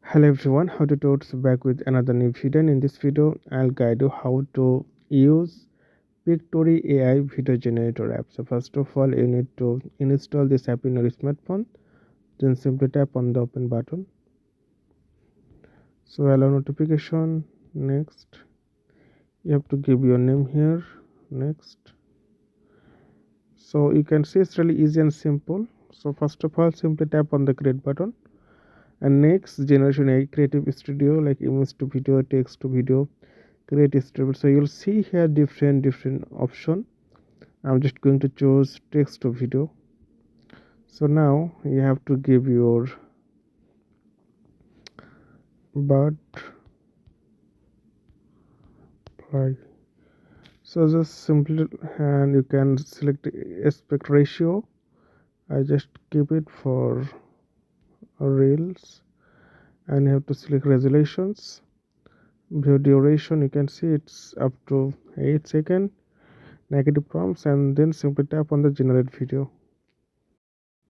Hello everyone, how to totes back with another new video, and in this video I'll guide you how to use Pictori AI video generator app. So first of all you need to install this app in your smartphone, then simply tap on the open button. So allow notification, next you have to give your name here, next. So you can see it's really easy and simple. So first of all simply tap on the create button, and next generation AI creative studio like image to video, text to video, create studio. So you'll see here different option. I'm just going to choose text to video. So now you have to give your butterfly. So just simply, and you can select aspect ratio. I just keep it for reels, and you have to select resolutions. Video duration, you can see it's up to 8 seconds. Negative prompts, and then simply tap on the generate video.